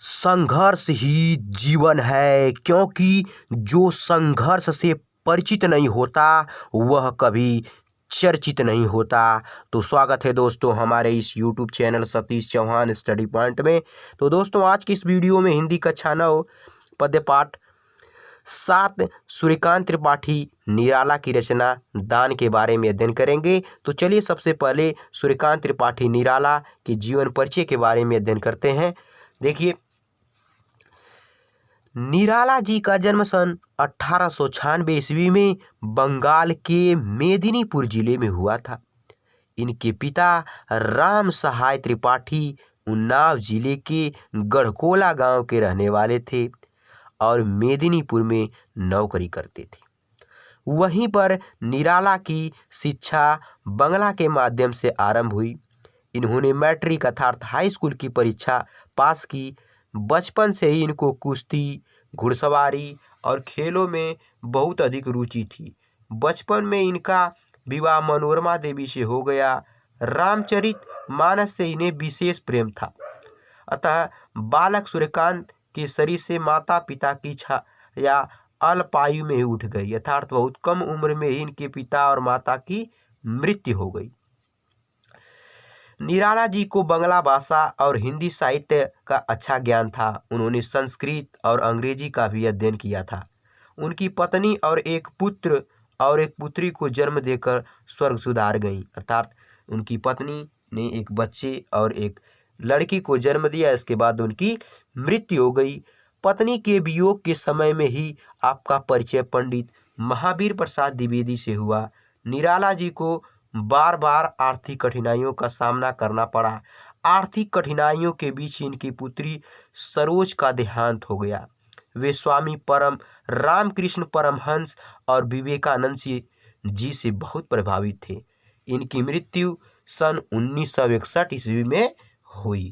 संघर्ष ही जीवन है, क्योंकि जो संघर्ष से परिचित नहीं होता वह कभी चर्चित नहीं होता। तो स्वागत है दोस्तों हमारे इस YouTube channel Satish Chauhan study point में। तो दोस्तों आज की इस वीडियो में हिंदी कक्षा 9 पद्य पाठ 7 सूर्यकांत त्रिपाठी निराला की रचना दान के बारे में अध्ययन करेंगे। तो चलिए सबसे पहले सूर्यकांत त्रिपाठी निराला के जीवन परिचय के बारे में अध्ययन करते हैं। देखिए, निराला जी का जन्म सन 1896 ईस्वी में बंगाल के मेदिनीपुर जिले में हुआ था। इनके पिता राम सहाय त्रिपाठी उन्नाव जिले के गढ़कोला गांव के रहने वाले थे और मेदिनीपुर में नौकरी करते थे। वहीं पर निराला की शिक्षा बंगला के माध्यम से आरंभ हुई। इन्होंने मैट्रिक अर्थात हाई स्कूल की परीक्षा पास की। बचपन से ही इनको कुश्ती, घुड़सवारी और खेलों में बहुत अधिक रुचि थी। बचपन में इनका विवाह मनोरमा देवी से हो गया। रामचरित मानस से इन्हें विशेष प्रेम था। अतः बालक सूर्यकांत के शरीर से माता पिता की छाया अल्पायु में ही उठ गई, अर्थात बहुत कम उम्र में ही इनके पिता और माता की मृत्यु हो गई। निराला जी को बंगला भाषा और हिंदी साहित्य का अच्छा ज्ञान था। उन्होंने संस्कृत और अंग्रेजी का भी अध्ययन किया था। उनकी पत्नी और एक पुत्र और एक पुत्री को जन्म देकर स्वर्ग सुधार गईं, अर्थात उनकी पत्नी ने एक बच्चे और एक लड़की को जन्म दिया। इसके बाद उनकी मृत्यु हो गई। पत्नी के वियोग के समय में ही आपका परिचय पंडित महावीर प्रसाद द्विवेदी से हुआ। निराला जी को बार बार आर्थिक कठिनाइयों का सामना करना पड़ा। आर्थिक कठिनाइयों के बीच इनकी पुत्री सरोज का देहांत हो गया। वे स्वामी परम रामकृष्ण परमहंस और विवेकानंद जी से बहुत प्रभावित थे। इनकी मृत्यु सन 1961 ईस्वी में हुई।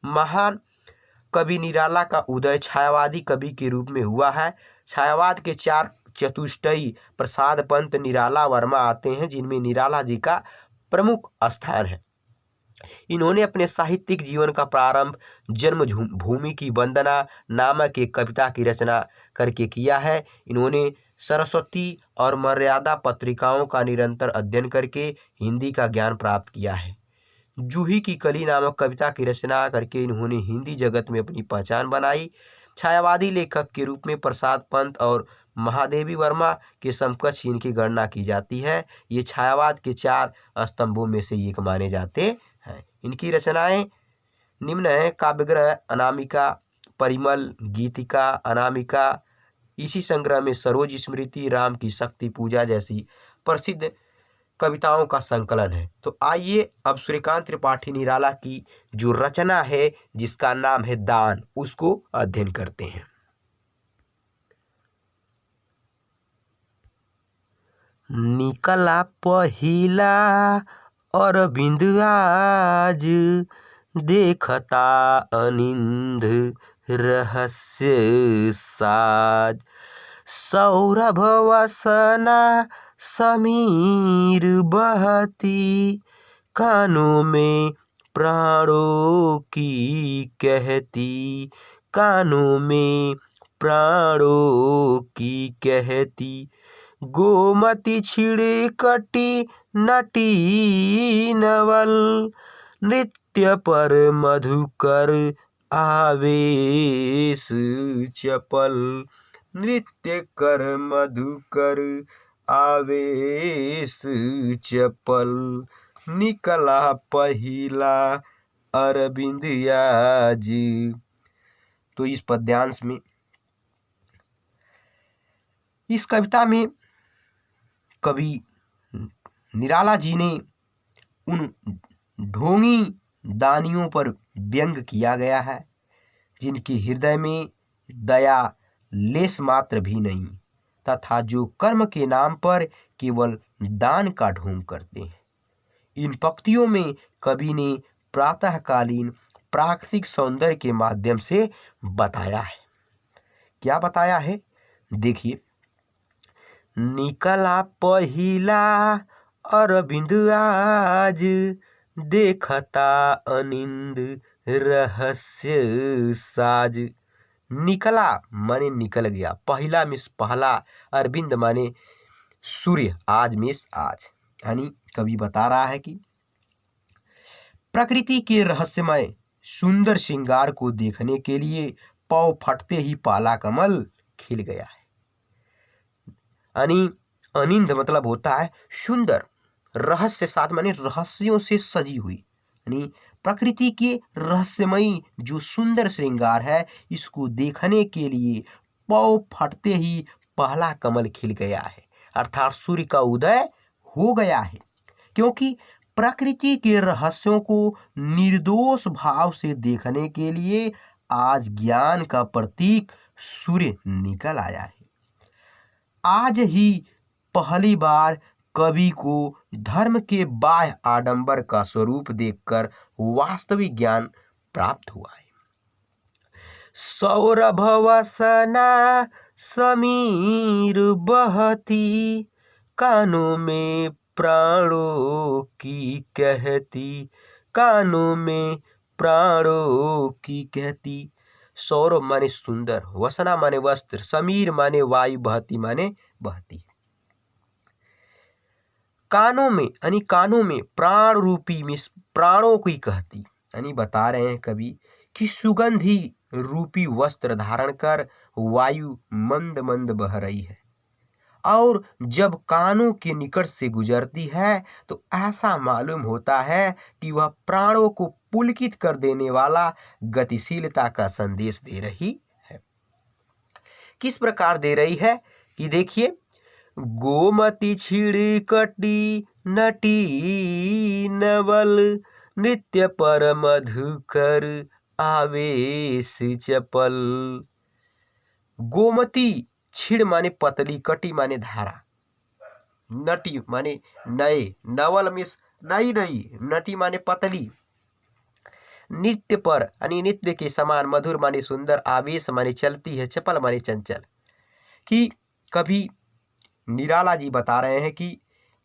महान कवि निराला का उदय छायावादी कवि के रूप में हुआ है। छायावाद के 4 चतुष्टयी प्रसाद पंत निराला वर्मा आते हैं, जिनमें निराला जी का प्रमुख स्थान है। इन्होंने अपने साहित्यिक जीवन का प्रारंभ जन्मभूमि की वंदना नामक एक कविता की रचना करके किया है। इन्होंने सरस्वती और मर्यादा पत्रिकाओं का निरंतर अध्ययन करके हिंदी का ज्ञान प्राप्त किया है। जूही की कली नामक कविता की रचना करके इन्होंने हिंदी जगत में अपनी पहचान बनाई। छायावादी लेखक के रूप में प्रसाद पंत और महादेवी वर्मा के समकक्ष इनकी गणना की जाती है। ये छायावाद के 4 स्तंभों में से एक माने जाते हैं। इनकी रचनाएं निम्न हैं: काव्यग्रह, अनामिका, परिमल, गीतिका, अनामिका। इसी संग्रह में सरोज स्मृति, राम की शक्ति पूजा जैसी प्रसिद्ध कविताओं का संकलन है। तो आइए अब सूर्यकांत त्रिपाठी निराला की जो रचना है जिसका नाम है दान, उसको अध्ययन करते हैं। निकला पहिला अरविंद आज, देखता अनिंद रहस्य साज। सौरभ वसना समीर बहती, कानों में प्राणों की कहती, कानों में प्राणों की कहती। गोमती छिड़कटी नटी नवल, नृत्य पर मधुकर आवेश चपल। नृत्य कर मधुकर आवेश चपल। निकला पहिला अरविंद आज। तो इस पद्यांश में, इस कविता में कवि निराला जी ने उन ढोंगी दानियों पर व्यंग किया गया है जिनके हृदय में दया लेस मात्र भी नहीं, तथा जो कर्म के नाम पर केवल दान का ढोंग करते हैं। इन पंक्तियों में कवि ने प्रातःकालीन प्राकृतिक सौंदर्य के माध्यम से बताया है। क्या बताया है? देखिए, निकला पहिला अरविंद आज, देखता अनिंद रहस्य साज। निकला माने निकल गया, पहला मिस पहला, अरविंद माने सूर्य, आज मिस आज। यानी कवि बता रहा है कि प्रकृति के रहस्यमय सुंदर श्रृंगार को देखने के लिए पौ फटते ही पहला कमल खिल गया है। यानी अनिंद मतलब होता है सुंदर, रहस्य साथ माने रहस्यों से सजी हुई, यानी प्रकृति के रहस्यमयी जो सुंदर श्रृंगार है, इसको देखने के लिए पौ फटते ही पहला कमल खिल गया है, अर्थात सूर्य का उदय हो गया है। क्योंकि प्रकृति के रहस्यों को निर्दोष भाव से देखने के लिए आज ज्ञान का प्रतीक सूर्य निकल आया है। आज ही पहली बार कवि को धर्म के बाह्य आडंबर का स्वरूप देखकर वास्तविक ज्ञान प्राप्त हुआ है। सौरभ वसना समीर बहती, कानों में प्राणों की कहती, कानों में प्राणों की कहती। सौरभ माने सुंदर, वसना माने वस्त्र, समीर माने वायु, बहती माने बहती। कानों में यानी कानों में प्राण रूपी मिस प्राणों की कहती, यानी बता रहे हैं कवि कि सुगंधी रूपी वस्त्र धारण कर वायु मंद मंद बह रही है, और जब कानों के निकट से गुजरती है तो ऐसा मालूम होता है कि वह प्राणों को पुलकित कर देने वाला गतिशीलता का संदेश दे रही है। किस प्रकार दे रही है कि देखिए, गोमती छिड़कटी नटी नवल, नृत्य पर मधुकर आवेश चपल। गोमती, छिड़ माने पतली, कटी माने धारा, नटी माने नए, नवल मिस नई नई, नटी माने पतली, नृत्य पर यानी नृत्य के समान, मधुर माने सुंदर, आवेश माने चलती है, चपल माने चंचल। कि कभी निराला जी बता रहे हैं कि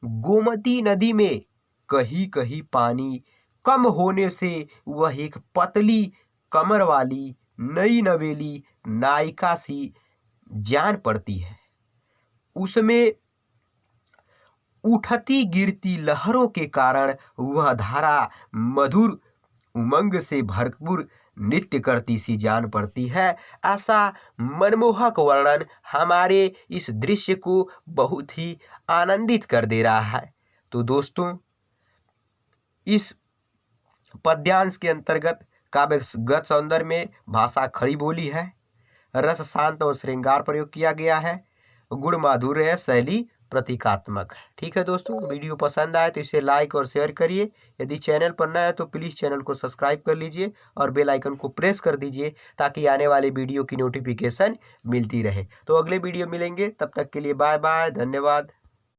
गोमती नदी में कहीं कहीं पानी कम होने से वह एक पतली कमर वाली नई नवेली नायिका सी जान पड़ती है। उसमें उठती गिरती लहरों के कारण वह धारा मधुर उमंग से भरपूर नृत्य करती सी जान पड़ती है। ऐसा मनमोहक वर्णन हमारे इस दृश्य को बहुत ही आनंदित कर दे रहा है। तो दोस्तों, इस पद्यांश के अंतर्गत काव्यगत सौंदर्य में भाषा खड़ी बोली है, रस शांत और श्रृंगार प्रयोग किया गया है, गुण माधुर्य है, शैली प्रतीकात्मक है। ठीक है दोस्तों, वीडियो पसंद आए तो इसे लाइक और शेयर करिए। यदि चैनल पर नया है तो प्लीज़ चैनल को सब्सक्राइब कर लीजिए और बेल आइकन को प्रेस कर दीजिए ताकि आने वाले वीडियो की नोटिफिकेशन मिलती रहे। तो अगले वीडियो मिलेंगे, तब तक के लिए बाय बाय, धन्यवाद।